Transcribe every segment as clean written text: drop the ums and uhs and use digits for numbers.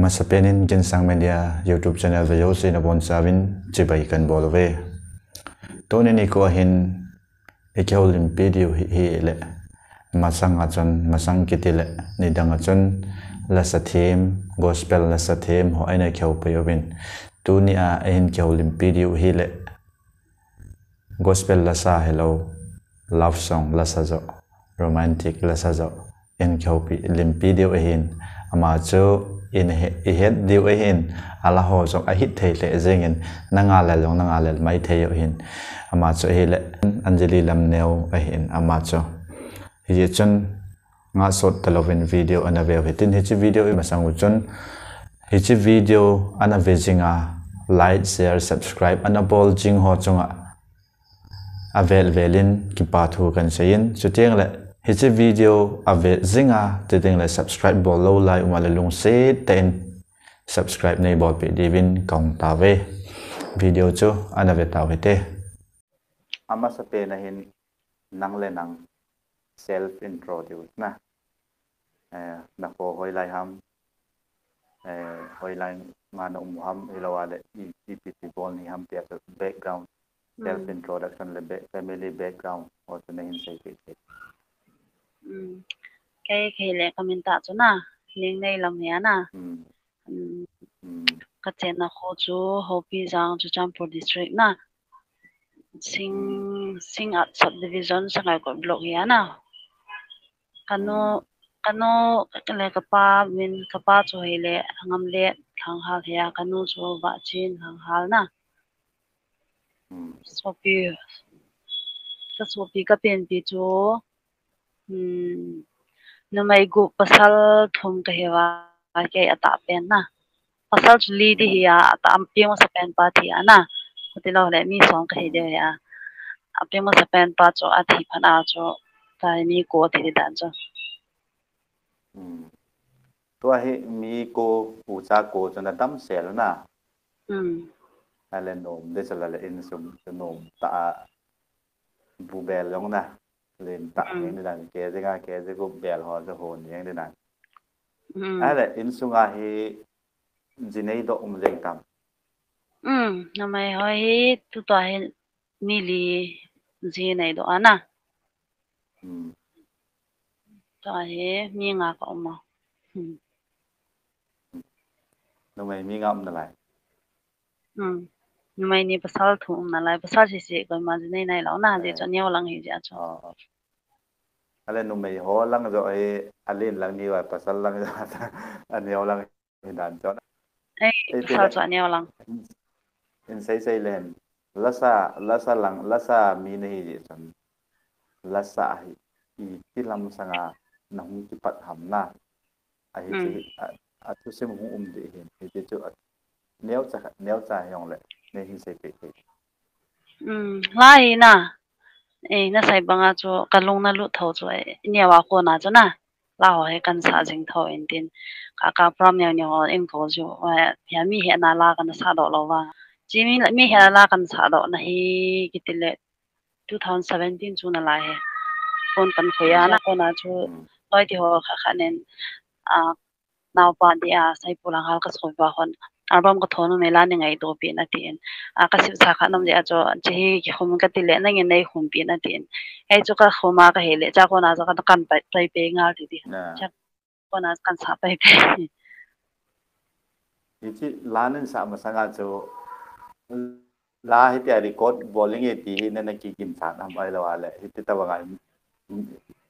Masapenin Ginsang Media YouTube channel video sin abon savin chibai kan bolove toneni ko hin ekholim video hi le masang achon masang kitile nidang achon la sathem gospel la sathem ho aina khau payobin tuni a hin kholim video hi le gospel la sa hello love song la sajo romantic la sajo en khau pi lim video hin ama cho in head deal hin ala ho so a hit thei le zengin nanga la long nanga le mai thei hin ama cho he le anjali lam neu a hin ama cho hi chon nga sot talovin video ana ve hitin hi video ma sangu chon hi video ana vejinga like share subscribe ana bol jing ho chunga avel velin ki pathu kan sein chutiang le hi video ave zinga te le subscribe bol lo like umale lung se ten subscribe nei bol pe divin kong ta ve video chu ana ve ta hete ama sa pe na hin nang le nang self introduce na na ko hoi lai ham hoi lai ma no ham ilawale pt bol ni ham pe background self introduction le family background or to na hin sei pe cái lẽ comment cho na nhưng này làm gì na cái chuyện là họ chú Hopi Giang chú Jampur district na sing at subdivision sa ngay ko block ya na kano cái lẽ kapa cho hele hangam le hang hal ya kano cho ba chin hang hal na sopi cái pen pi cho numai gu pasal thum ka hewa ke ata pen na pasal chuli di hiya ata ampiang sa pen pa thi ana kutilo le mi song ka hide ya ampiang sa pen pa cho athi phana cho tai mi ko thi dan cho to hi mi ko pucha ko chana dam sel na ale nom de chala le in sum nom ta bu bel long na lên tặng những cái kia cái kia cái group bèo họ sẽ hồn những cái này ai là in sunga hi gì này độ một danh tầm năm nay hỏi tụi tôi mili gì này độ anh à tôi mi ngã có mà năm nay mi ngậm là lại năm nay ni pasal thùng là lại pasal gì cái mà gì này lão na gì cho nhiều lần gì cho ale no mai ho lang rồi alin lang ni wa pasal lang aneo lang dan cho ai pasal cho aneo lang in say len lasa lang lasa mi nei ji chan lasa hi ti lam sanga na hung ki pat ham na a hi a tu sem hung de hin ti chu neo cha yong le nei hi sei pe lai na na sai banga cho kalung na lu tho cho nya wa ko na cho na la ho he kan sa jing tho in tin ka pram nya nya in ko jo ya mi he na la kan sa do lo wa ji mi he la kan sa do na hi kitile 2017 chu na la he kon kan khoya na ko na chu loi ti ho kha nen naw pa dia sai pulang hal ka soi ba hon album ko thono mela ni ngai do pi na tin ka sip sa kha nam ja cho chi ki khum ka ti le na nge nei khum pi na tin ai chu ka khoma ka hele cha ko na ka kan pai pe ngal ti cha ko na kan sa pai pe chi lanin sa ma sanga cho la hi ti record bowling e ti na na ki kim sa nam ai la wale hi ti ta ba ngai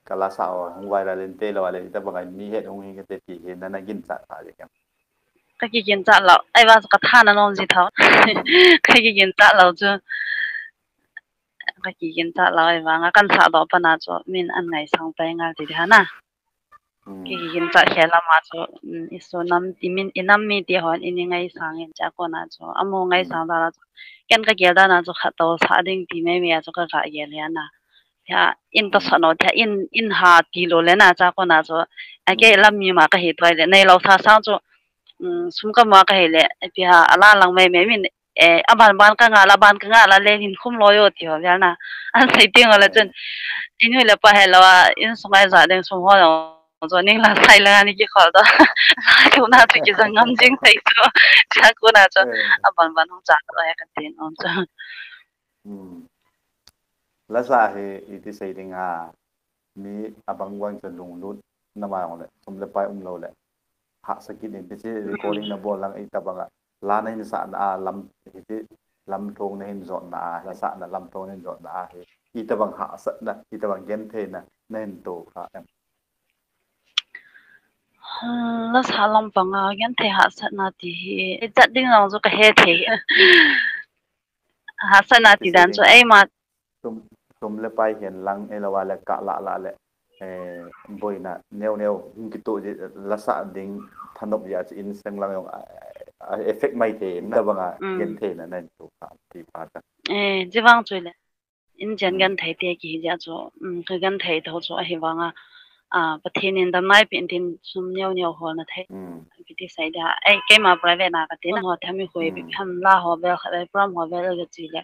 kala sa hung wai la len te la wale ti ta ba ngai mi he hung hi ka te ti na na gin sa sa je cái kiến trả lão ai vào cái than nó non gì tháo cái kiến trả lão chứ cái kiến trả lão ai vào cái sao đó bên nào cho mình ăn ngày sang tay ngay thì thế na cái kiến trả hết là mà cho số năm thì mình năm mi thì họ in ngày sang in chắc con nào cho amo ngày sang đó là cái kia đó là cho khát đầu sa đinh thì mấy mấy cho cái gì vậy na ya in to sano ya in ha kilo le na chắc con nào cho cái làm mi mà cái hết vậy này lâu sa sang cho sumka ma ka hele pia ala lang mai me min aban ban ka nga la le hin khum loyo ti ho ya na an sai ting ala chen in hele pa hela in sungai za deng sum ho 做你啦sai了你去好的就那这个是眼睛thấy cho cha cô na cho ban ban không trả lại cái tiền ông cho la sa he iti say ding ha mi abang wang sa lung lut na ma ngole sum le pai lo le ha sa kin ni ti recording na bol lang ita banga la na hin sa na lam iti lam thong na hin zon na la sa na lam thong na hin zon na he ita bang ha sa na ita bang gen the na hin to ha la sa lam pang a gen the ha sa na ti chat ding long cho ka he the ha sa na ti dan cho ai ma sum le pai hian lang e la wa le ka la le boina neo ki to la sa ding thanop ya in sang lang yong effect mai te na banga gen the na nan to ka ti pa ta ji wang chui le in jan gan thai te ki ja cho ka gan thai tho cho hi wanga pa the nin da mai pin tin sum neo ho na thai ki ti sai da ai ke ma private na ka te na ho thami hoi bi ham la ho be kha pram ho be ga chi le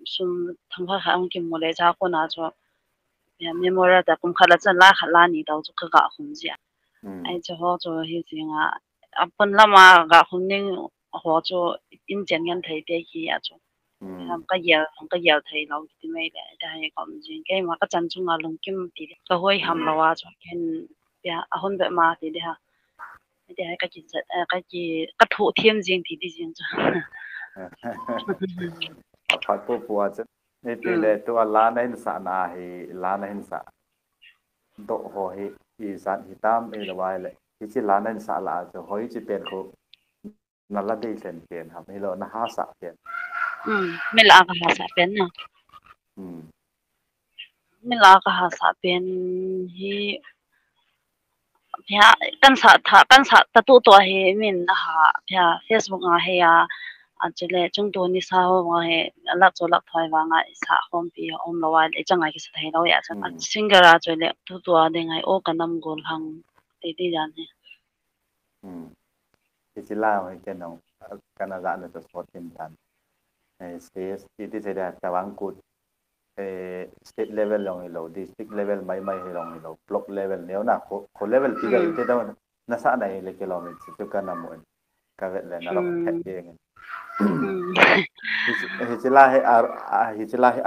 sum thang kha ang ki mo le cha ko na cho ya memora da kum khala chan la khala ni dau chu ka ga hum ji ai cho ho cho hi ji nga apun lama ga hum ning ho cho in jan gan thai te ki ya cho ka yel thai lo ti mai le da he kom jin ke ma ka chan chu nga lung kim ti ka hoi ham lo wa cho ken ya a hon be ma ti de ha de ha ka thu thiam jing ti di jing cho phát po po chứ nên tỷ lệ tôi lá nên sa na hi lá nên sa độ ho hi san hi tam e la wai le hi chi lá nên sa la cho hoi chi pen ko na la dei sen pen ha hi lo na ha sa pen me la ka ha sa pen na me la ka ha sa pen hi ya kan sa ta tu to he min ha ya Facebook a he ya chile chung to ni sa ho wa he la cho la thoi wa nga sa hom pi om lo wa le changa ki sa thai lo ya cha singara chile tu to a de ngai o kanam gol hang te ti jan he hi chi la ho ke no Canada na to sport team tan state ti se da tawang kut state level long lo district level mai long lo block level neo na ko level ti ga ite da na sa na le kilometer tu kana mo ka ve le na lo phe ye hijila he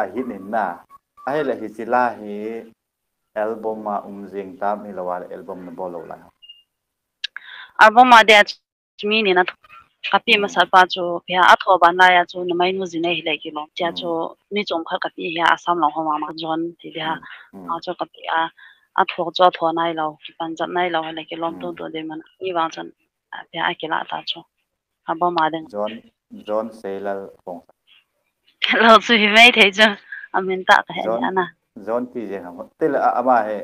a hit nin na a he le hijila he album ma jing tam ni lawal album na bolo la album ma de mi ni na kapi ma sa pa chu pya a tho ban la ya chu na mai nu jin he le ki lo cha chu ni chong kha kapi ya asam lo ho ma jon ti ha a chu kapi a tho cho tho nai lo pan jap nai lo he le ki lom to de man ni wang chan pya a ki la ta chu album ma de John Sailor Pong lo su hi mai thei chu amin ta ka he na John pi je ha te la ama he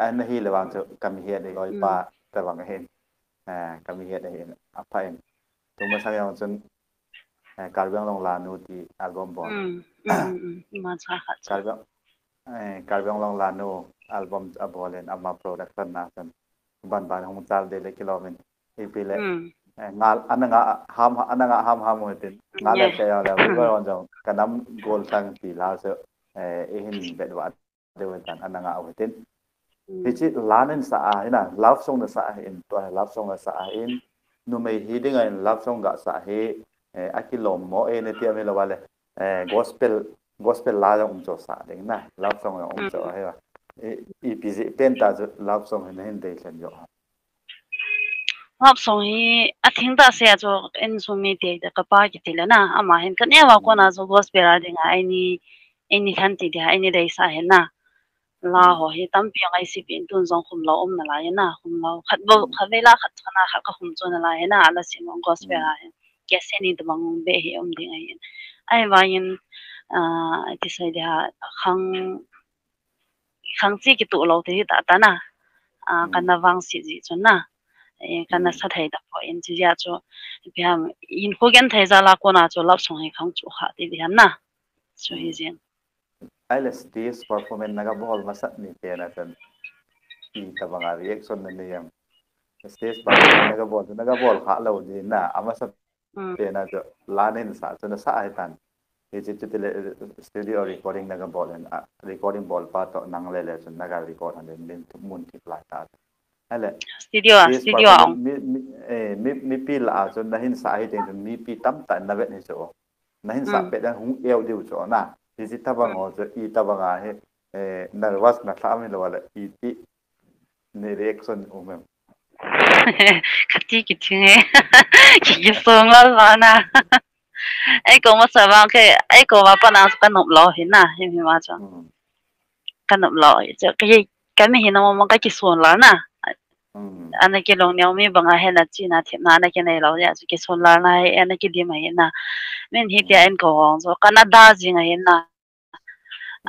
an hi le wang chu kam hi de goi pa ta wang he kam hi de he apa en tu ma sang yang chun kalbyang long la nu ti album bon ma cha kha kalbyang long la nu album abolen ama production na san ban hong chal de le kilomen hi pi le ngal ananga ham mo tin ngal le ya la ko on jong kanam gol sang ti la se hin bedwa de tan ananga aw tin hi chi lanen sa a na love song na sa in to love song na sa in nu mai hi ding ai love song ga sa he akilom mo ne ti me lo wale gospel la jong cho sa ding na love song ong cho he wa epz penta love song hin de len yo love song hi a thing da se cho en so mi te da ka pa ki te la na ama hin kan ya wa ko na zo gospel a ding ai ni khan ti da ai ni dai sa he na la ho hi tam pi ai si pin tun zong khum lo om na la ya na khum lo khat bo khave la khat khana khat ka khum cho na la ya na ala si mo gospel a he ke se ni da bang be hi om ding ai wa yin ti sai da khang chi ki tu lo te ta ta na kan na wang si ji cho na kana sa thai da po in ji ya cho biam in ko gen thai za la ko na cho lap song he khang chu kha ti biam na so hi jen ai le stage performance naga bol masat ni pe na tan ti ta banga reaction na ni yam stage performance naga bol kha lo di na ama sa pe na jo la nen sa cho na sa ai tan Is it studio recording naga ball and recording ball pa to nang lele sun naga record and then mun ki fly ta hele this studio performance ang mi pi la sun na hin sa hi ten mi pi tam ta na vet ni so na hin sa pe dan hung eo diu so na is it tabang o so I tabanga he nervous na tha mi lo wala I ti ne reaction umem khati ki thing ki song la na ai ko ma sa bang ke ai ko ma pa na ka nop lo hin na hin ma cha ka nop lo cha cái mi hin na mo ka ki suan la na ana ki long nyaw mi banga he na chi na thip na na ke nei lo ya ki suan la na ana ki di ma hin na men hi tia en ko hong so canada jing a hin na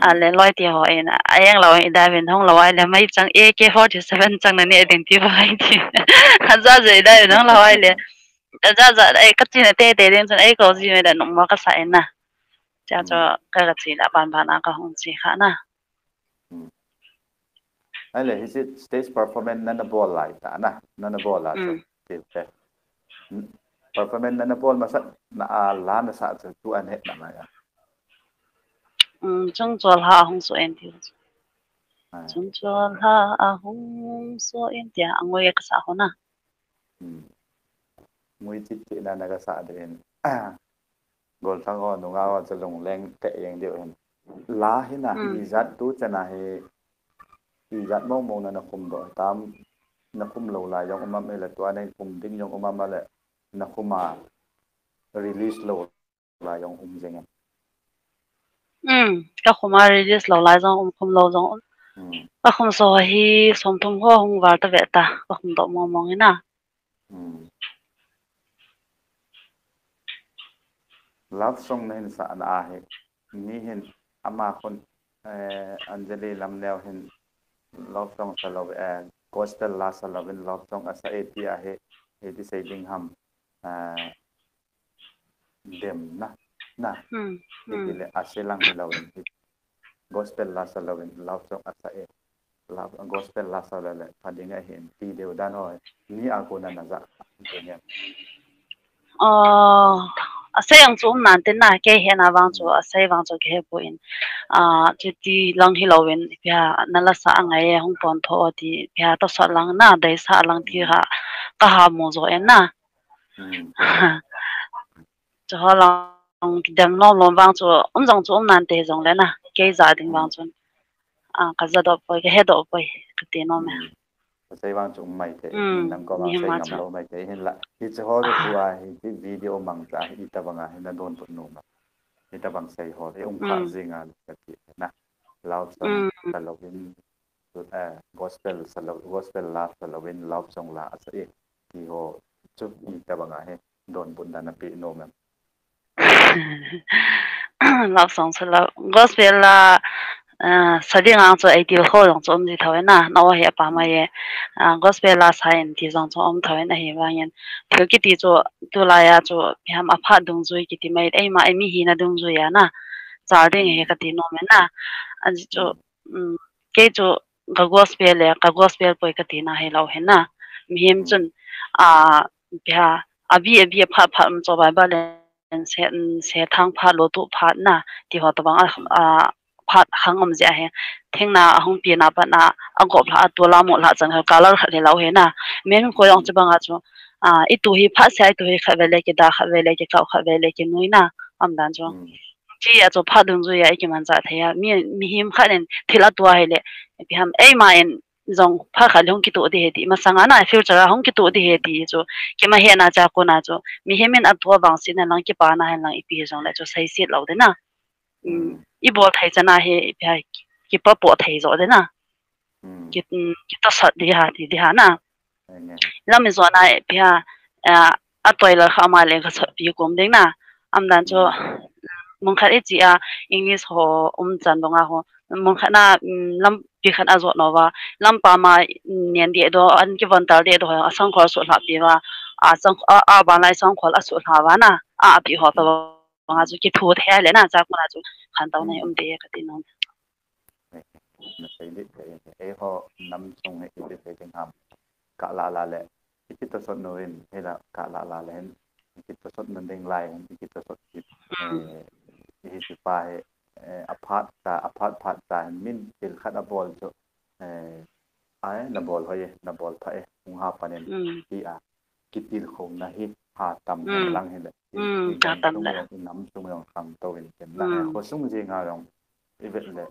ale loi ti ho ina ayang lo ida ben hong lo ai le mai chang AK47 chang na ni identify ti haza je da ben hong lo ai le da za ai ka chi na te den chang ai ko ji me da nong ma ka sai na cha cho ka chi la ban ban na ka hong chi kha na hele is it stage performance na ball lai ta na ball la so te performance na ball masa na la na sa tu an het na ya chung chol ha hong so en ti chung chol ha hong so en tia angoi ka sa ho na mui chit chi na naga sa den gol thang ho nu nga wa long leng te yang dio hen la hi na I zat tu chana he I zat mo mo na kum do tam na kum lo la yong ma me la to anai kum ding yong ma ma le na kuma release lo la yong jeng ka khuma release lo la jong khum lo jong ka khum so hi som thum ho hong war ta ve ta ka khum do mo mong ina love song na hin sa na he ni hin ama kon Anjali lamneo hin love song sa love gospel la sa love love song asa eti a he eti say ding ham dem na eti le aselang hi love gospel la sa love song asa e love gospel la sa le padinga hin ti deu dan ho ni a ko na na za ne ase yang chu nan ten na ke he na wang chu ase wang chu ke po in chu ti lang hi lawin pya na la sa ngai hong pon tho ti pya to sa lang na dai sa lang ti ha ka ha mo zo en na cho lang dam lo lo wang chu jong chu nan te jong le na ke za ding wang chu ka za do po ke he do po ke ti no me say wang chung mai te min nang ko ma say ngam lo mai te hin la hi che ho ku a hi video mang ta hi ta banga hin na don put no ma hi ta bang say ho e kha zinga ka ti na love song ta lo win gospel la ta lo win love song la asa e hi ho chu hi ta banga he don put na pi no ma love song so love gospel la sading ang cho ideal ho long chom ji thawe na no he pa ma ye gospel la sign ti jong chom thawe na he wa yen thil ki ti cho tu la ya cho pham a pha dung zui ki ti mai ai ma ai mi hi na dung zui ya na char ding he ka ti no me na an ji cho ke cho ga gospel poi ka ti na he lo he na mi hem chun a bia abi pha pha cho ba ba le se thang pha lo tu pha na ti ho to bang phat hangom ja he thengna ahong pi na pa na agop la to la mo la chang ha color kha le law he na men ko yong chbanga chu I tu hi pha sai tu hi kha vele ki da kha vele ki kha vele ki nui na am dan chu chi ya chu pha dung zu ya ki man za the ya mi him kha nen thila tu ha le bi ham ei ma en zong pha kha long ki tu de he ti ma sanga na future hong ki tu de he ti chu ki ma he na cha ko na chu mi hemen a to bang sin na lang ki pa na han lang I pi zong la chu sai sit lo de na I bo thai chana he bia ki pa po thai zo de na ki ta sa di ha na lam zo na bia a toiler kha ma le kha sa pi kom ding na am dan cho mong khat e chi a english ho chan donga ho mong khat na lam pi khat a zo no wa lam pa ma nian de do an ki von tar de do a sang khol so la pi wa a sang a ba lai sang khol a so la wa na a pi ho to nga chu ki thu the le na cha ko na chu khan taw nei de ka ti no na say dit e ho nam chung he ti te ting ham ka la le ki to sot no in he la ka la le ki to sot nan ding lai ki to sot ki hi si pa he aphat phat ta min til khat a bol chu ai na bol hoye na bol pha e ung ha panen hi a kitil khom na hi ha tam hem lang he le hi ha gang tam chung la yo nam chung yo kham to in ken na ho sung ji nga rong i vet le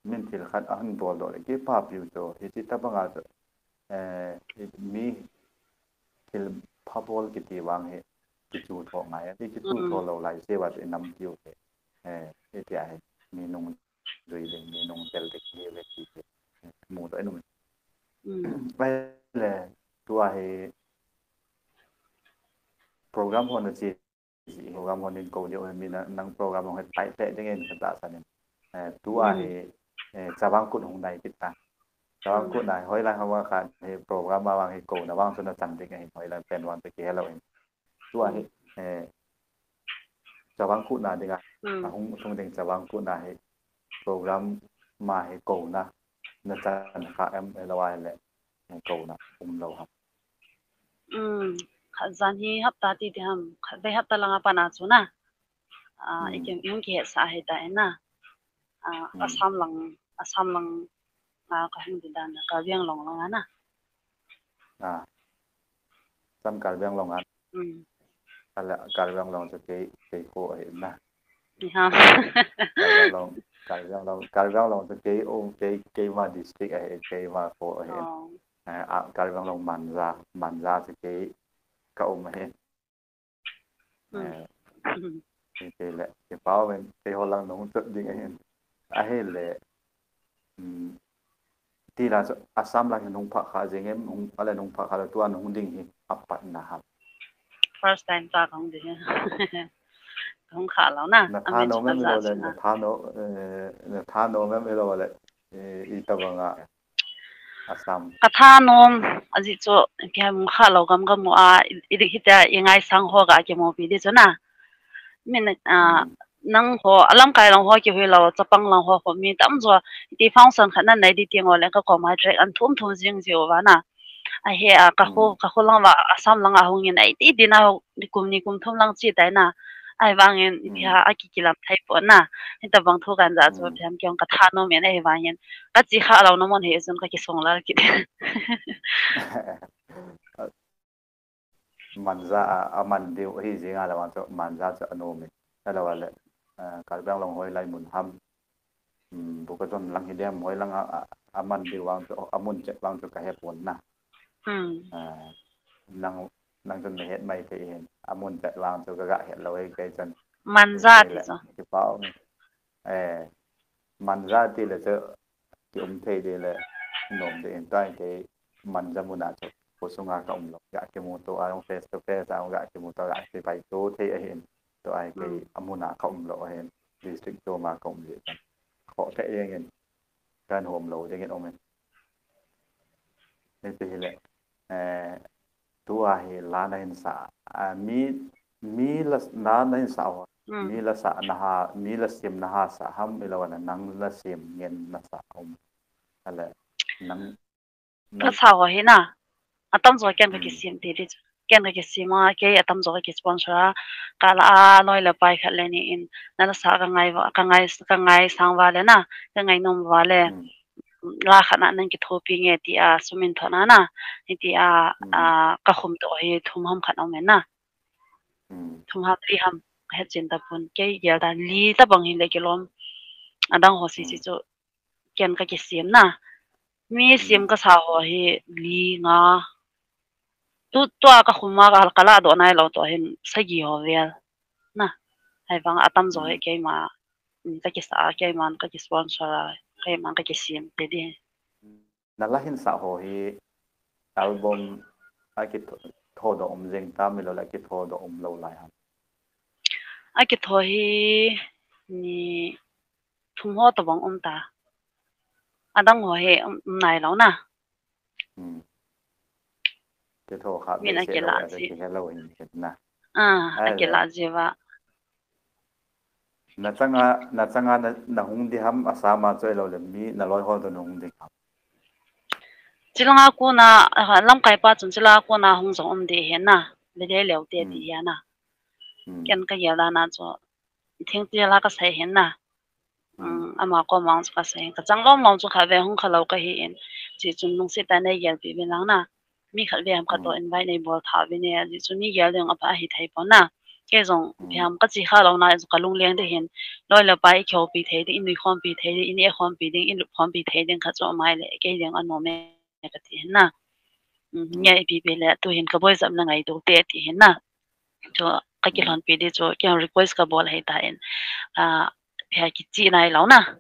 min til khat a han bol do le ki pa piu to hi ti ta banga to mi til pha bol ki ti wang he ki chu tho ngai ti ki chu tho lo lai se wa nam piu he ti a he mi nong rồi để mi nong tel de ki le ti mu to enuไปเลยตัวให้โปรแกรมคนจีโปรแกรมคนนี้กูเดียวมีนังโปรแกรมของให้ไปเตะได้เงินสัปดาห์สันนี่ตัวให้จะวางกุดหงใดติดตาจะวางกุดไหนหอยไรเขาว่าการให้โปรแกรมมาวางให้กูนะวางส่วนสันติไงหอยไรเป็นวันตะเกียเราเองตัวให้จะวางกุดไหนดีกันหงตรงเด้งจะวางกุดไหนโปรแกรมมาให้กูนะนั่นจะขาเอ็มเราว่าแหละกูนะเราครับขัดจันฮีฮับตาตีที่ฮัมขัดไปฮับตาลังอาปานาจูนะอีกอย่างยุ่งเกี่ยสาเหตุนะอาสามลังก็ให้ดิดานก็เวียงลงนะซ้ำการเวียงลงอ่ะอะไรการเวียงลงจะเกยโคเห็นนะการเวียงลงจะเกยองเกยมาดิสตริกเกยมาโคเห็นการเวียงลงมันซาจะเกยก็องมาเห็นนี่แหละที่เป้าเป็นที่ฮอลแลนด์น้องจุดยังไงเห็นเห็นเลยที่เราอาสามเราเห็นน้องพักขาจริงเงี้ยน้องอะไรน้องพักขาตัวน้องดิ่งเห็นอัปปันนะครับ first time จ้าของดิ่งของขาแล้วนะท่าโน้ไม่รู้เลยท่าโน้ไม่รู้เลยอีตะวังอ่ะอาสามกท่าโน้มอันที่จะพี่ให้มุขเรากำมัวอีเด็กที่จะยังไงสังหัวกับเกี่ยวกับพี่ดิจ้ะนะมินนังหัวอารมณ์กายลงหัวเกี่ยวกับเราจะปังลงหัวผมมีตั้มจัวที่ฟังสันขนาดไหนที่เตียงวันแล้วก็ความหมายใจอันทุ่มจริงจิ๋ววะนะไอ้เหี้ยก็เขาลังว่าซ้ำลังอาหงเงินไอ้ที่ดินาดิคุมทุ่มลังจีได้นะไอ้บางเงินพี่ฮะอากิลับไทยปนนะนี่แต่บางทุกันจะจัวพี่ฮะเกี่ยวกับท่าโน้มเนี่ยไอ้บางเงินก็จีข้าเราน้ำมันเฮซุนก็คิดส่งแล้วคิดมันจะมันเดียวที่จริงอะไรมันจะมันจะอนุมิแต่เราเลยการเปลี่ยนลงหอยไหลหมุนทำบุกจนลังหิเดียมหอยลังมันเดียววางจะมุนจะวางจะกระเหตุผลนะนังจนไม่เห็นไม่เคยเห็นมุนจะวางจะกระเหตุเราเองเคยจนมันจะที่จ้ะที่เป้ามันจะที่เลยจะที่เทดีเลยหนุ่มเดินใต้ที่มันจะมุนอาจจะPusunga ka umlo ga ke mo to arong face to face ang ga ke mo to ga ke pai to the ahin to ai ke amuna ka umlo ahin district to ma ka umli kan kho the yen kan hom lo de gen omen ne te hele to a he la na hin sa mi la na na hin sa wa mi la sa na ha mi la sim na ha sa ham ilawana nang la sim ngen na sa ala nang ka sa wa he na atam zo ken ka kisim te ri ken ka kisima ke atam zo ka sponsor kala noi la pai khat le ni in na sa ka ngai sang wa le na ka ngai nom wa le la khana nan ki thopi nge ti a sumin thona na ti a ka khum to he thum ham khat om na thum ha tri ham he chin ta pun ke ya da li ta bang hin le ki lom adang ho si si chu ken ka kisim na mi sim ka sa ho hi li nga tu ka khuma ka kala do nai lo to hin sagi ho vel na hai bang atam zo he ke ma ka ki sa ke man ka ki sponsor ke man ka ki sim te di nalahin sa ho hi album aki tho do jeng ta mi lo la ki tho do lo lai han aki tho hi ni thum ho to bang ta adang ho he nai lo na cái thô khác mình sẽ là cái hello hình na cái là gì vậy na changa na hung di ham asama choi lo le mi na loi ho do hung di ham chilanga ko na lam kai pa chun chila ko na hung zong de he na le le leu te ti ya na ken ka ya la na cho 听见那个谁hen呐，阿妈个忙个谁，个张老忙就开外红开老个hen，就种东西单来也别别人呐，咪开外个多 invite 你波他边呢，就种咪也两个把去睇波呐，这种别个只开老那就个龙亮的hen，来了把一条比睇的，因为看比睇的，因为看比的，因为看比睇的，个做买嘞，这两个农民个的呐，也别别嘞，都hen个不会怎么个都得的hen呐。就cái lần bị đi cho cái request cái ball hay ta en phải cái chi này lâu na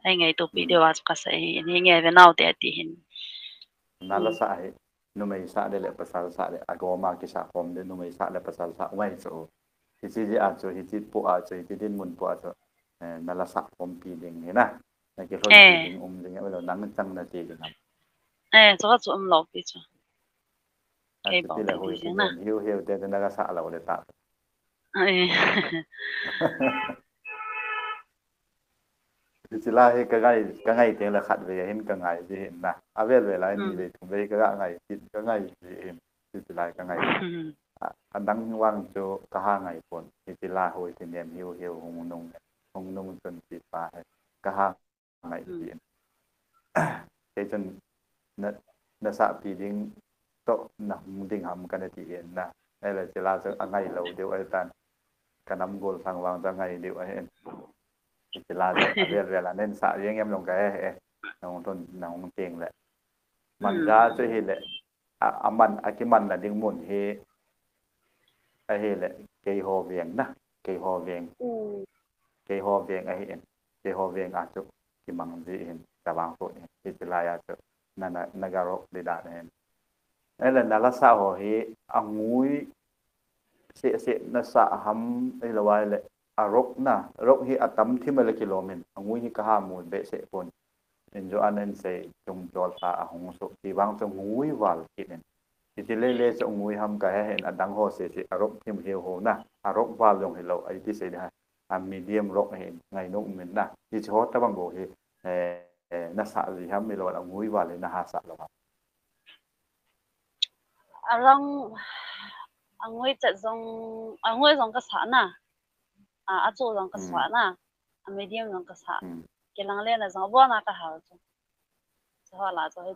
anh ấy tụ bị điều cái sai anh nghe về nào để đi hin nala sa hai numai sa de le pasal sa de agoma ki sa kom de numai sa le pasal sa wai so hi chi ji a cho hi chi pu a cho hi din mun pu a cho nala sa kom pi ding he na na ki hon pi ding ding a lo nang chang na ti ding cho cái chỗ lâu bị cho cái bảo ti le hoi ti hiu hiu de na ga sa lo le ta chỉ là cái ngày tiếng là khát về hiện cái ngày gì hiện na à về về lại đi về thùng về cái ngày cái ngày gì hiện chỉ là cái ngày anh đang vang cho cả hai ngày còn chỉ là hồi thì niệm hiu hiu hùng nung chân chỉ phải cả hai ngày gì thế chân nó sợ bị điên to nằm điên hầm cái này thì hiện na đây là chỉ là cho ngày lâu điều ấy tan cái năm gol sang vang cho ngày điều ấy hiện chỉ là về là nên xả riêng em lòng cái nông tiền lệ mình ra cho hi lệ mình cái mình là điên muốn hi hi lệ cây hồ viện na cây hồ viện ấy cây hồ viện à chụp cái bằng gì hiện cả bằng phổi chỉ là à chụp na nagaro đi đạt hiện đây là nó sao hồ hi ang mũi sẽ nó xả hầm đây là vài lệ rok hi atam thimela kilomin angui hi ka ha mu be se pon enjo anen se chung jol sa ahong so ti wang so ngui wal kinen ti le so ngui ham ka hen adang ho se arok thim he ho na arok wal long hello ai ti se da medium rok hen ngai no min na ti cho ta bang bo hi na sa li ham mi lo ngui wal na ha sa lo angui chat zong cái sa na à chỗ rằng cái xóa na medium rằng cái xả cái lăng lên là giống bao na cái hào cho là cho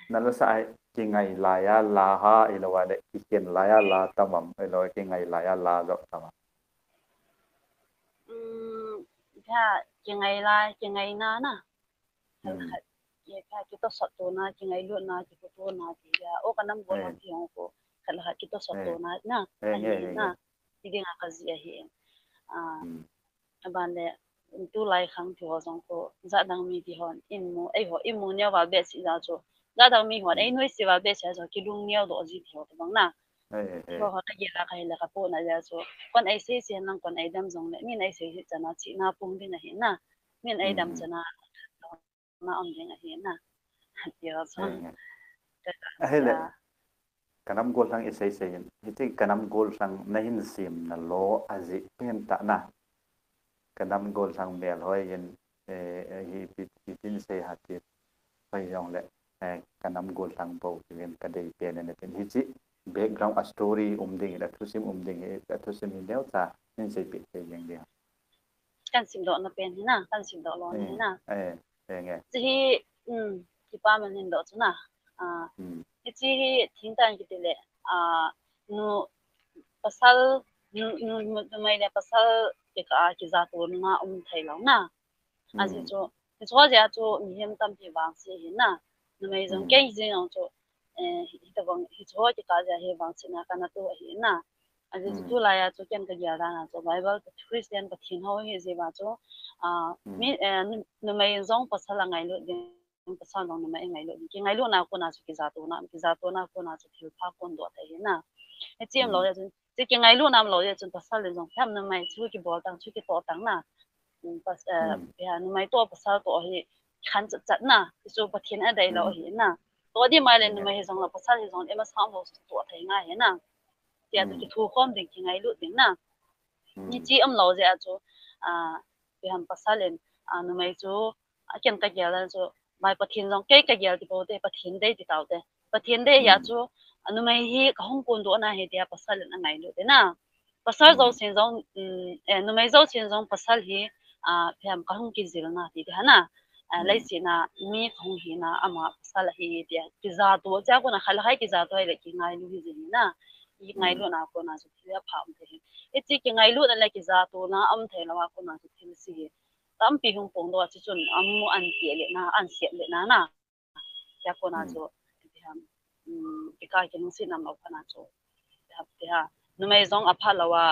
nala sa hi ki ngai la ya la ha ilawa de ki ken la ya la tamam ilawa ki ngai la ya la do tamam ha ki ngai na ye kita satu na ki ngai lu na ki to na ki ya o kanam bo na ki ko kala kita satu na na jadi ngakazi ahi abande tu lai khang thio jong ko za dang mi di hon imu nya wa be si za cho za dang mi hon noi si wa be sa cho ki lung nya do ji thio bang na ko ha ka ye la kai la ka po na ja cho kon ai se se nang kon ai dam jong le min ai se si chana chi na pung din na hin na min ai dam chana na om din na hin na tio so kanam gol sang isai sayin hiti kanam gol sang nahin sim na lo azi pen ta na kanam gol sang bel hoi yin hi pitin se hati pai yong le kanam gol sang bo yin ka dei pen ne pen hi background a story ding da thusim ding da thusim hin deu ta nin se pi se yang dia kan sim do na pen hi na kan sim do lo ni na nge ji ki pa man hin do chu na Ichi tingtan gitu le nu pasal nu mai le pasal ka ki za to na thai lo na aji cho ja cho mi hem tam pi wang si hin na nu mai jong ke ji jong cho hi ta bang hi cho ki ka ja he wang si na kana to hi na aji tu la ya cho ken ka ja da na cho bible christian ka thin ho he je ba cho mi nu mai jong pasal ngai lo pasal long na ngai lo ki ngai lo na ko na ki za to na ko na thil pha kon do ta hi na e chem lo ya chun ki ngai lo nam lo ya chun pasal le jong pham na mai chu ki bol tang chu ki to tang na pas ya nu mai to pasal to hi khan chat na chu pathin a dai lo hi na to di mai le nu mai jong la pasal hi jong e ma sam lo to thai nga hi na ya ki thu khom ding ki ngai lo ding na ni chi lo ja chu bi ham pasal le nu mai chu ken ka ya la chu mai pathin jong ke ka yel ti bo de pathin de ti taw de pathin de ya chu anu mai hi ka hong kun do na he dia pasal na ngai lo de na pasal zo sin zong nu mai zo sin zong pasal hi pham ka hung ki zil na ti hana lai si na mi thong hi na ama pasal hi dia ki za to ja ko na khal hai ki za to le ki ngai lu hi zin na i ngai lu na ko na su ti pham te e chi ki ngai lu na le ki za to na am the la wa ko na su ti si tam pi hung pong do chi chun amu an ti le na an se le na na ja ko na zo pham ki ka ki nung si nam lo ka na zo ha nu mai zong apha lawa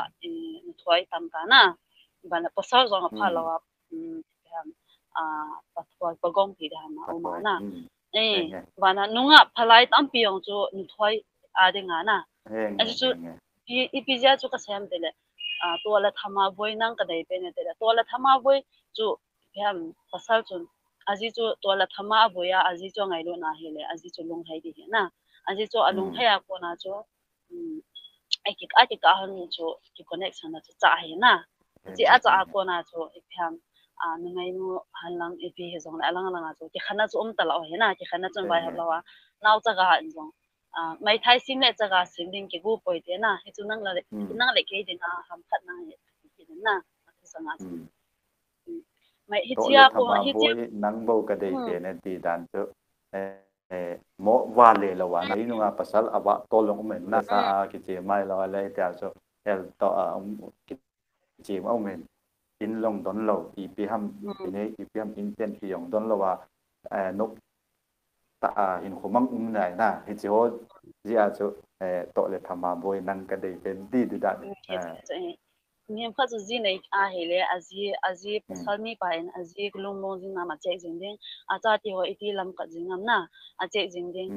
nu thoi tam ka na bana pasal zong apha lawa patwa pagong pi da na o ma na bana nunga phalai tam pi yong chu nu thoi a de nga na a chu i pi ja chu ka sam de le to la thama boi nang ka dai pe ne de to la thama boi chu pham pasal chun aji chu to la thama boya aji chu ngai lo na he le aji chu lung hai di he na aji chu alung hai a ko na chu ai ki ka han chu ki connection na chu cha he na ji a cha ko na chu pham nu mai nu han lang e pi he zong la lang lang chu ki khana chu ta la he na ki khana chun bai hab lawa naw cha ga in zong mai thai sim le cha ga sim ding ki gu poi te na he chu nang le ke de na ham khat na he ki na sa nga chu mai hi chia ko hi chia nang bo ka dei te ne ti dan chu mo wa le la wa nei nu nga pasal awa to long men na sa ki che mai la le ta so el to ki che ma men in long don lo i pi ham ne i pi ham in ten pi yong don lo wa nok ta hin khomang nai na hi che ho ji a chu to le thama boy nang ka dei pen di du da Miem kha zu zi nei a hele azi pasal mi pa en azi lung long jing na ma che jing ding a cha ti ho iti lam ka jing am na a che jing ding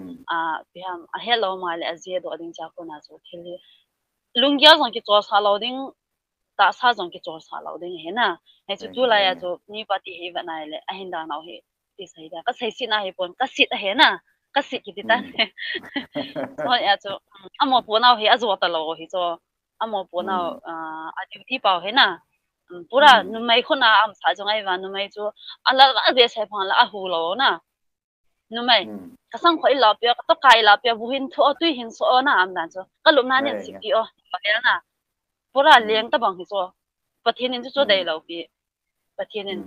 piam a hello ma le azi do ding cha ko na zo khili lung ya zong ki cho sa lo ding ta sa zong ki cho sa lo ding he na he chu tu la ya zo ni pa ti he va na le a hin da na he ti sai da ka sai si na he pon ka sit he na ka sit ki ti ta so ya zo amo po na he a zo ta lo he zo amo po na a duty pau he na pura nu mai khona am sa jong ai wa nu mai chu ala la be sai phang la a hu lo na nu mai ka sang khoi la pya to kai la pya bu hin tho tu hin so na am dan chu ka lum na ne sik ti o pa ya na pura leng ta bang hi so pathin in chu dai lo pi pathin in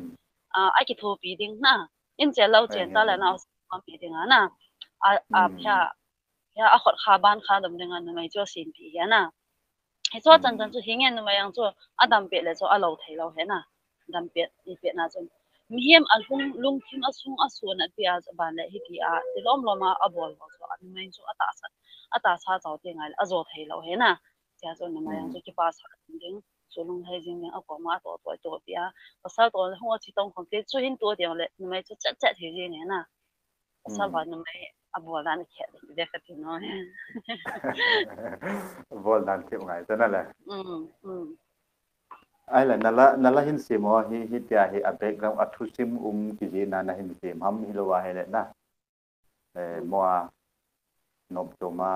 a ki tho pi ding na in che lo chen ta la na ma pi ding na a phya a khot kha ban kha dam ding nu mai chu sin pi ya na he cho chan chan chu hingen nu mai yang chu adam pe le chu a lo thei lo he na dam pe i pe na chu mihem alung lung thim asung asun at pia ban le hi ti a ti lom loma a bol ho chu nu mai chu ata sa chau te ngai a zo thei lo he na cha chu nu mai yang chu ki pa sa ding chu lung hai jing a ko ma to pia pasal to ho chi tong khom te chu hin to de le nu mai chu chat chat he ji ne na pasal ba nu mai abol dan khe de ka ti no bol dan ti ngai ta na le ai là nala hin sim ho hi tia hi a background a thu sim ki ji na hin sim ham hi lo wa he le na mo nop to ma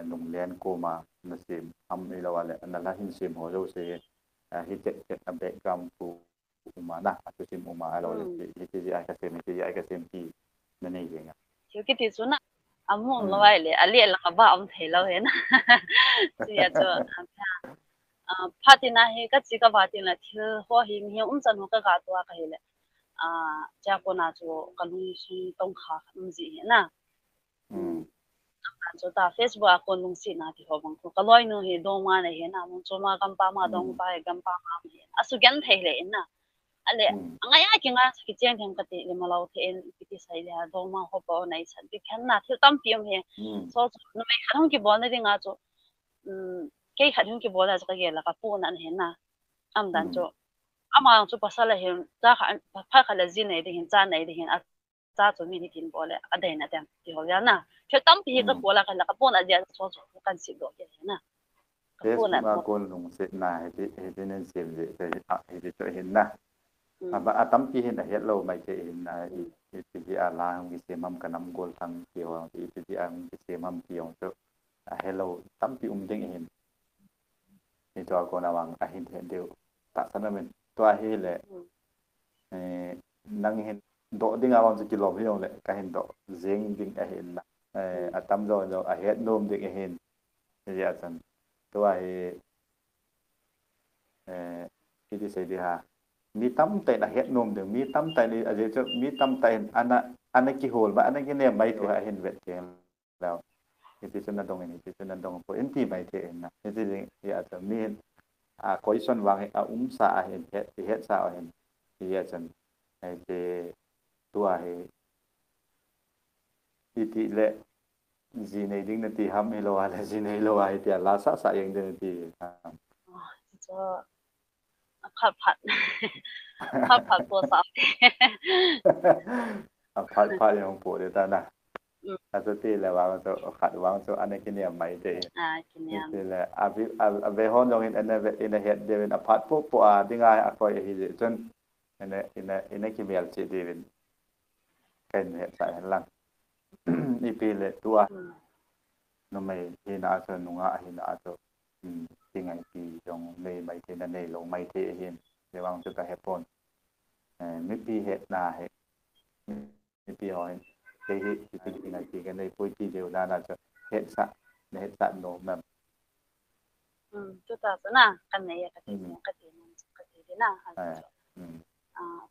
nung len ko ma na sim ham hi lo wa le nala hin sim ho lo se hi tek a background ku ma na a thu sim ma lo le hi ji ai ka sim ki na nei ye nga ki ti su na amum lo ai le ali la ba am thei lo he na si ya cho Patina he ka chika patina thil ho hi mi chan ho ka ga to ka hele cha ko na chu kalung su tong kha ji he na cho ta Facebook ko lung si na ti ho bang ko kaloi no he do ma na he na mo cho ma gam pa ma dong pa he gam pa ma he asu gan thei le na ale anga ya ki nga ki chen thang ka ti le ma lo the en ti sai le do ma ho pa nai san ti khan na thil tam piam he so no mai khan ki bon na ding a chu cái khát hứng cái bố là cái gì là cái bố nạn hiện na âm đàn cho ama chu pasal hiện cha khan pha khala zin nei de hin cha nei de hin a cha chu mi ni tin bole a de na tem ti ho ya na che tam pi ka bola khala ka pon a dia so kan si do ke na ka pon na kon lung se na he de nen sem de he de cho hin na ba a tam pi hin a het lo mai che hin na ti a la hong ki se mam ka nam gol thang ki ho ti a ki se mam ki ong cho a hello tam pi ding hin ni to ko na wang a hin hen deu ta sana men to a hi le nang hin do ding a wang ki lo hi le ka hin do zeng ding a hin na a tam do a het nom ding a hin ya chan to a hi ที่เสียดีฮะมีตั้มแต่ละเห็ดนมถึงมีตั้มแต่นี่อาจจะมีตั้มแต่อันนั้นกี่โหลบ้างอันนั้นกี่เนี่ยไม่ตัวเห็นเวทเจงแล้วที่สุนันตรงนี้ที่สุนันตรงพอเอ็นที่ไม่เจงนะที่อาจจะมีคอยส่วนวางสาเห็นเห็ดสาเห็นที่อาจจะเจตัวที่เละจีนดิ้งนั่นที่ทำให้เราอะไรจีนให้เราไอ้ที่ลาสะอย่างเดียวที่就ผัดตัวสับพัดยังปวดเลยตานะอาจจะที่แล้วว่าจะขัดวางจะอันนี้กินเนี่ยไม่ได้กินเนี่ยที่แล้วอาเวฮอนลงอันนั้นอินเฮดเดวินพัดปุ๊บดิ้งไอ้คอยฮิจจนอินกิเมลจีเดวินเป็นเหตุสายหลังนี่ปีเลยตัวน้องไม่เห็นอาจจะนุ่งเห็นอาจจะจริงไงปีตรงในไม่เห็นในลงไม่เห็นเดี๋ยววางจะกระเหตุผลไม่ปีเหตุนาเหตุไม่ปีหอยที่จริงไงปีกันในปุ้ยที่เดียวน่าจะเหตุสัตว์ในเหตุสัตว์โน้มแบบจุดต่างๆนะกันในกติเนี่ยกติดีนะ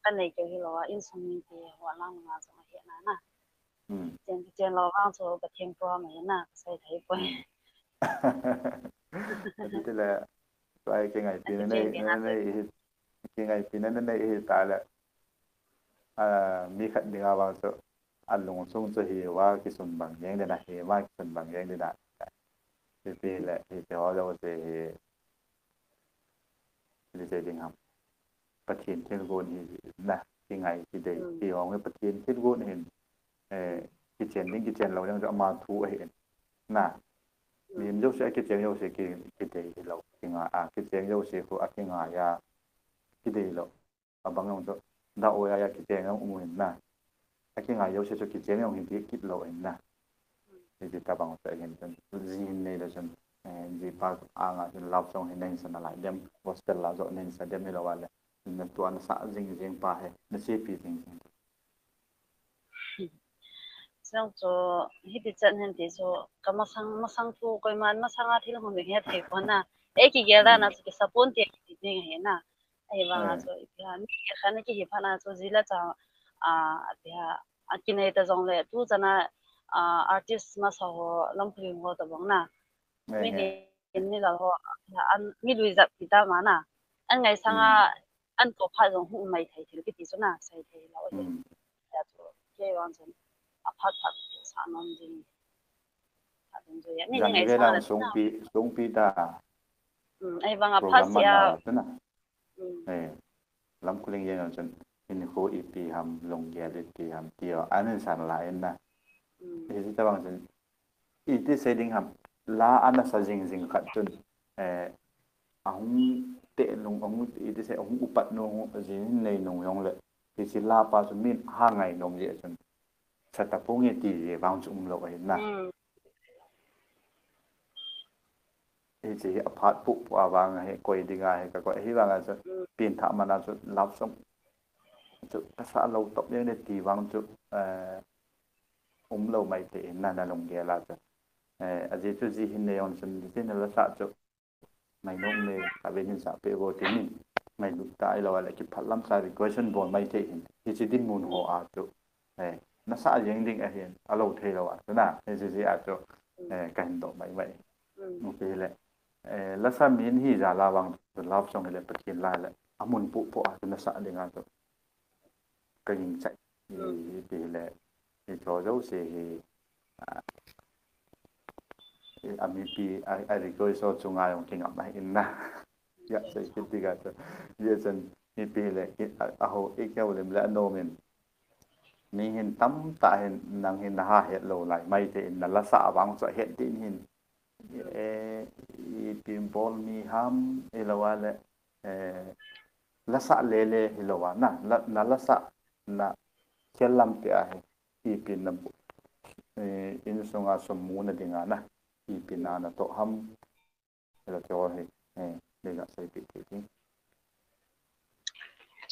กันในเกี่ยวกับว่าอินสมิตีหัวล่างมาสมัยเหตุนะเจนเราว่างโซ่กับเทียงตัวเหมือนน่ะใส่ไทยไปที่แหละไปเก่งไงปีนั้นในเก่งไงปีนั้นในตายแล้วมีขัดเนื้อว่างโซ่อันลงส่งจะเห็นว่ากิสุนบางอย่างเดียนะเห็นว่ากิสุนบางอย่างเดียนะที่แหละที่เขาจะว่าจะที่จะดึงครับประเทศเทนโกนนะยังไงที่เดียที่ของประเทศเทนโกนเห็นกิจเจนนี่กิจเจนเรายังจะมาทูเห็นนะมีมันยกเสียกิจเจนยกเสียกิจเดียเรากิจงากิจเจนยกเสียคือกิจงายากิจเดียเราบางอย่างจะดาวอยากิจเจนเราอุ้มเห็นนะกิจงายกเสียกิจเจนเราเห็นที่กิจเราเห็นนะที่ตาบางจะเห็นจนจีนในเราจนจีปากอ่างจนเราส่งเห็นในสนามเดมโฮสเทลเราจะในสนามเดมให้เราว่าเลยนั่นตัวนั้นสักจริงๆป่ะเหรอนั่นเสียปีจริง像做迄啲真很啲做，咁我生做佢man，我生阿天我明顯睇過呐，誒幾個啦，那自己10本啲啲嘅呐，誒話做啲啊，你看那幾個那做gì啦就啲見你哋種咧，都真係artist 嘛時候諗住我就講呐，咪啲你就話咪類集啲得嘛呐，อันไง生อันตัว拍種唔係睇條嘅啲咗呐，細睇落去，就做即係講真。พัดสารนนจริงอย่างนี้เราส่งปีตาไอ้บางพัดเสียลำคุลิงยังจนอินโคอีปีทำลงแย่ดิปีทำเดียวอันนั้นสารหลายนะที่จะบางจนอีที่เซดิ้งทำลาอันนั้นสัจจริงขัดจนองเตะลงองอีที่เซองอุปัตนงจีนในนงยองเลยที่สิลาปาจนมีห้างไงนงเยอะจนสัตว์พวกนี้ตีบางจุ่มเราเห็นนะที่อพาร์ตปุ๊บว่าบางให้กอยดีงาให้ก็ที่บางอาจจะเปลี่ยนธรรมนาจุดรับส่งจุดภาษาเราตบยังได้ตีบางจุดเราไม่เห็นนั่นลงเกล้าจะอาจจะจุดที่เห็นในอันส่วนที่นั่นละสักจุดไม่น้องเลยกับเป็นสัตว์เปโกที่นี่ไม่รู้ตายเราอะไรคิดพัดล้ำสาย question ball ไม่เห็นที่จะดิ้นมุนหัวอาจุน่าสะยังดิ้งเห็นอารมณ์เทเรานะที่อาจจะกันต่อไม่โอเคเลยแล้วสามีนี่จะลาวังจะลาบส่งให้เลยประเทศลายเลยอามุนปุ๊อาจจะน่าสะดิ้งอาจจะก็ยิงใจดีเลยที่โจทย์เสียอามีปีไอ้ที่ก็จะจงงานของกินกับไม่เห็นนะอยากจะคิดดีกันจะเยอะจนมีปีเลยเอาอีกแค่วันละโนเมนมีเห็นตั้มตาเห็นนางเห็นหาเห็ดโลไหลไม่เห็นนั่นละสะบางจะเห็ดดินเห็นปีนบอลมีห้ามเอลวาเลยละสะเล่เอลวานะนั่นละสะนะเชื่อลำเปียอีปีนนับอินสงอาสมูนดิ่งนะอีปีนนะโตห้ามเราจะว่าเด็กใส่ปีกทิ้ง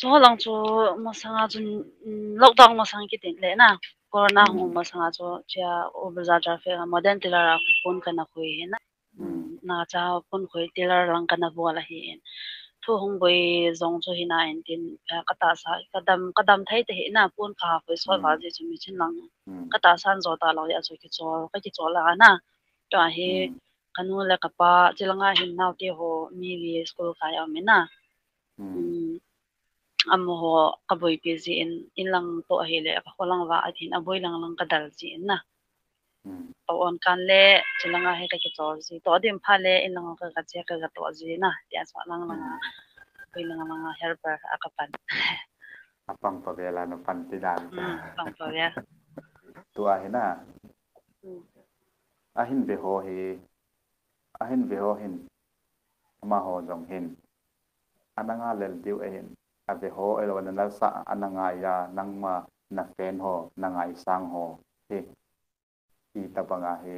做人做么生啊做lockdown么生几点来呐？corona 红么生啊做家我不知道这飞啊，没得地了啊，分跟那回那，那家分回地了，人跟那过来去， thu hong boi zong chu hina in tin kata sa kadam thai te hina pun kha poi so wa ji chu mi chin lang kata san zo ta lo ya chu ki cho ka ki cho la na to he kanu la ka pa chilanga hin naw te ho mi vi school ka ya mi na amo ho ka boi pe ji in lang to he le ka kholang wa a thin a boi lang lang ka dal ji na to on kan le chilanga he ka ki cho ji to dim pha le in lang ka che ka to ji na ya sa lang lang boi lang lang helper akapan apang pabela no pantidan pang pa ya tua hina ahin be ho hin ma ho jong hin ananga lel diu ahin ave ho elo na sa ananga ya nangma na fen ho nangai sang ho he ti tabanga he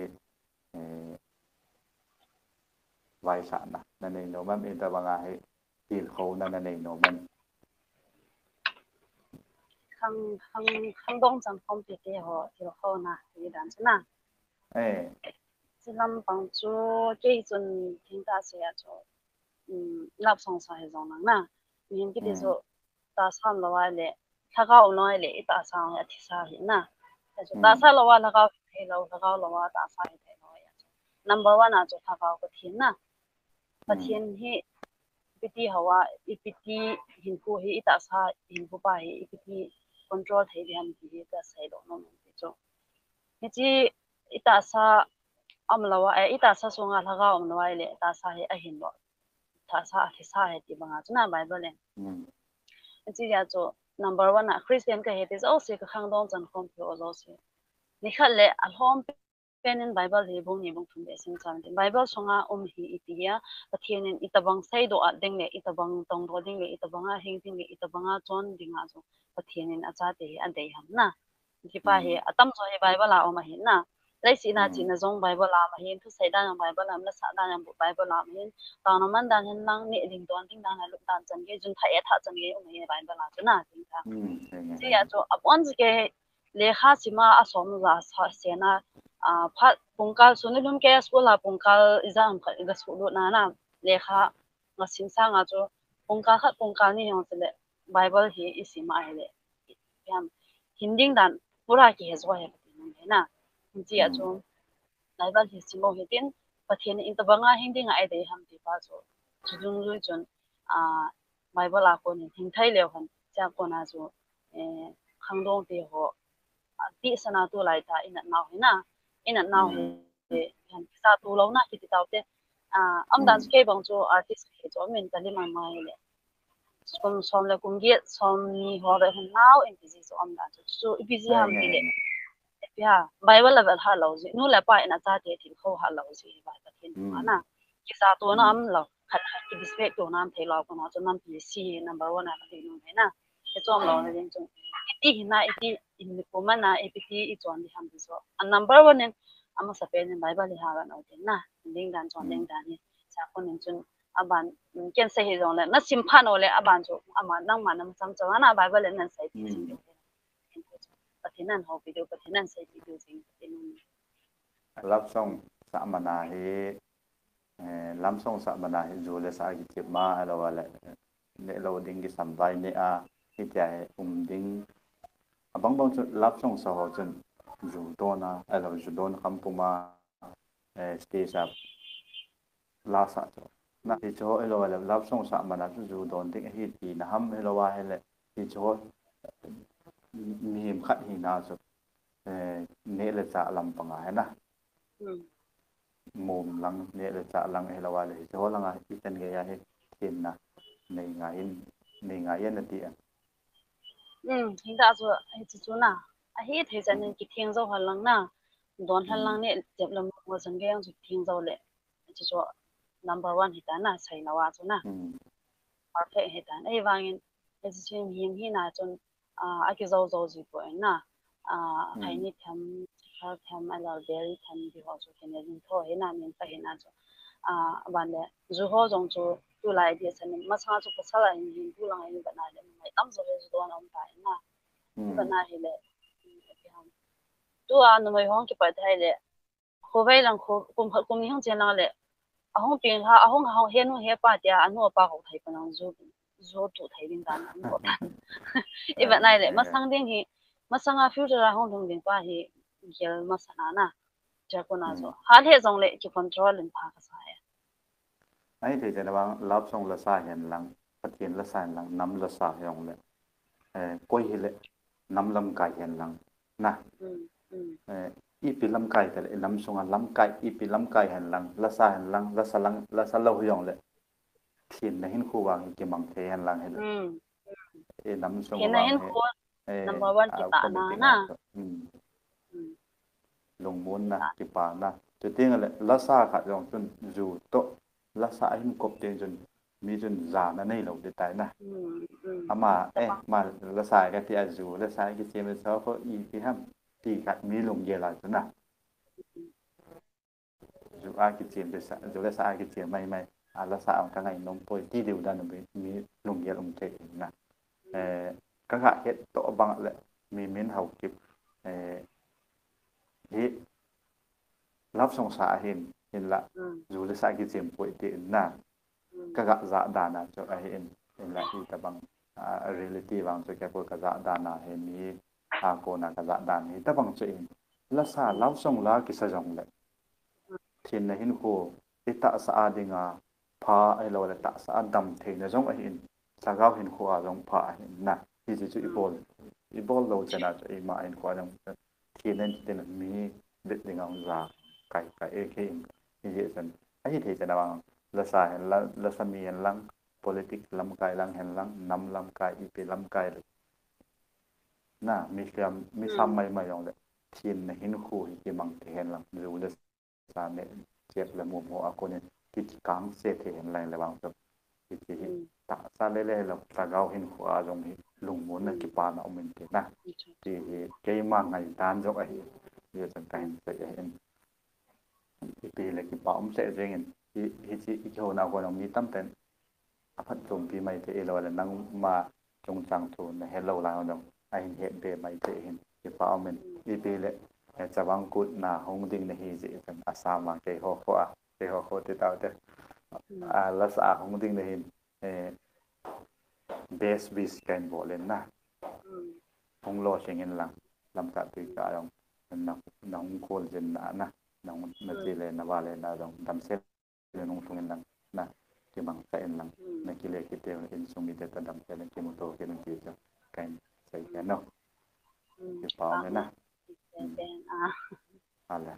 vai sa na nei no mam in tabanga he ti kho na nei no man khang dong chang phong pe te ho ti ho na ti dan na lam pang chu ke chun thing ta se ya cho lap song sa he zong nang na min ki ti zo ta sam lo wa le tha ga o noi le ta sa ya thi sa hi na ta sa lo wa la ga he lo wa ta sa he te lo ya number 1 a cho tha ga ko thin na pathian hi ipiti hawa ipiti hinku hi ita sa hinku pa hi ipiti control thei diam ti ta sai do no ti cho ni chi ita sa amlawa ita sa sunga thaga omlawa le ta sa he a hin lo ta sa thi sa he ti banga chuna bible le chi ya cho number 1 a christian ka he is also ka khang dong chan khom pho also ni khal le al hom pen in bible he bong ni bong thum be sim chan bible songa hi itia pathian in itabang sai do a deng le itabang tong do ding le itabanga hing ding le itabanga chon dinga so pathian in acha te a dei ham na ki pa he atam so he bible a o ma hin na lai si na chi na zong bible a ma hin thu sai da bible am la sa da nam bible a ma hin ta no man dan hin nang ni ding don ding dan lu dan chan ge jun tha e tha chan ge o me bible a chuna ding tha chi ya cho upon ke le kha sima a som za sa se na phat pungkal sunilum ke school a pungkal exam kha ga school na na le kha nga sim sa nga cho pungkal ni yong le bible hi isima hele yam hinding dan pura ki he zo he na ji a cho bible hi simo he tin pathian in ta banga hinding ai dei ham ti pa cho chujung lu chon bible a ko ni thing thai le han cha ko na cho khang dong te ho ti sana tu lai ta in na he na ina now he han sa tu lo na ki ti tau te am dan ke bang chu artist ke cho men ta li ma ma le som le kum ge som ni ho de han now in busy so am dan chu busy ham ti le ya bible level ha lo ji nu le pa ina cha te thi kho ha lo ji ba ta thin na ki sa tu na am lo khat ki respect to nam the lo ko na cho nam pi si number 1 na ti nu he na ke chom lo na din chu iti hina iti in ko mana epiti I chon di ham so number 1 en ama sa pen bible li ha ga no tin na ding dan chon ding dan ni sa ko nin chun aban ken se he jong le na sim pha no le aban chu ama nang ma nam sam chaw na bible en nan sai ti sim patinan ho video patinan sai ti du jing tin lap song sa mana he lam song sa mana he ju le sa gi tip ma alo wala ne lo ding gi sam bai ne a ti ja ding abang bang chu lap song sa ho chun ju do na alo ju don kam puma stage up la sa cho na ti cho alo wala lap song sa mana ju don ding hi ti na ham alo wa hele ti cho mi him khat hi na so ne le cha lam panga he na mồm lăng nè là chả lăng hay làว่าเลยcho lăng à ít chân cái hay tiền na này ngày yên là tiền hiện tại rồi hay chú na hay thế chân cái thiên dâu hal lăng na don hal lăng nè chụp làm một chân cái yang thiên dâu lệ chú number 1 hiện tại na sai là wa chú na perfect hiện tại ấy vang in cái chuyện hiếm hi na chun cái dâu gì vậy na hay ni tham ai là very tham đi họ cho cái này thôi hiện nay mình phải hiện nay cho bạn đấy dù họ giống cho tu lại thì sẽ mà sao cho cái sao là hình tu lại như vậy này mình tâm rồi rồi đó ông phải na vậy này thì là tu nó mới hoang cái bài thay là khu vậy là khu cùng những chuyện nào là ahong ping ha ahong ha hen he pa tia anu pa ko thai panang zo tu thai ding dan anu tan iba nai le masang ding hi masanga future ahong dong ding pa hi gel masana na ja ko na zo ha he zong le ki control in pa ka sa ya ai thìจะว่ารับส่งละสาเห็นหลังปะเทียนละสาหลังน้ำละสาหยองเลยก้อยเลยน้ำลำไก่เห็นหลังนะอีปีลำไก่แต่ละน้ำส่งลำไก่อีปีลำไก่เห็นหลังละสาเห็นหลังละสาหลังละสาเราหยองเลยเทียนในหินคูวางกี่มังเทเห็นหลังเห็นน้ำส่งวางเห็นnumber 1kita na na ลงมุนนะกี่ป่านะจะเที่ยงอะไรละสาขัดยองจนอยู่โตละสาหิมกบเตียงจนมีจนจานั่นนี่เราได้ตายนะอามามาละสายกันที่อาจูละสายกิเจมันเขาก็อีที่ห้ามตีกัดมีลงเยลาจนนะจูอากิเจมเป็นจูละสายกิเจมไม่ละสายเอาทั้งไงน้องป่วยที่เดียวดันมีลงเยลงเทนะก็หาเหตุโตบังเลยมีเม้นเฮากิบที่รับส่งสาเห็นละจูละสายกิเจมป่วยที่น่ะก็กะจะดานะจะเห็นละที่ตะบังreality บางส่วนแกก็กะจะดานะเห็นนี้อาโกนะกะจะดานนี้ตะบังจะเองละสารับส่งละกิสะจงเลยทีนเห็นโคอิตะสะอาดิงาพาไอเราละตะสะอาดำเทนจงเห็นสะกาวเห็นโคอาจงพาเห็นนะที่จะอีบอลเราจะน่าจะมาเห็นโคจงทีนั้นที่นั้นมีเด็ดดิงาจะไก่เอเคนี่จะสันไอ้ที่จะระวังละสาเห็นละสมีเห็นลัง politik ลำไก่ลังเห็นลังนำลำไก่อีเป็นลำไก่เลยน่ะมีซ้ำไม่ยองเลยทีนเห็นคู่ที่มังเห็นลังดูละสาเนี่ยเจ็บละมุมหัวคนเนี่ยที่กลางเสียเห็นอะไรระวังกับที่ตาซาเล่ๆเราตาเกาเห็นหัวตรงนี้ลุงมุนนะกี่ปานเอาเงินเก็บนะที่เกี่ยมังไงตานจงไอ้เดี๋ยวจะแต่งไปเห็นอีปีเลยกี่ปานเสียเองที่อีกคนเอาคนเอามีตั้มเต็นพัดจมปีใหม่เตะเราเลยนั่งมาจงจังทูนเห็นเราเราดองไอเห็นเปใหม่เตะเห็นกี่ปานมันอีปีเลยจะวางกุดหน้าห้องดิ่งในฮีจิกันอาสามาเกยโฮโคติดเอาเด้ละสาห้องดิ่งในหินเบสบิสกันบ่เล่นนะห้องโลเชิงเงินหลังลำกัดตีกาดองน้องโคลเจนนะน้องนาทีเลยนะว่าเลยนะดองดำเซลเลยน้องทุ่งเงินหลังนะที่บางแสนหลังในกิเลสกิเตลอินซูมิเดตดำเซลกิโมโตกินจีจะกันใส่กันเนาะที่ปอมเลยนะอะไร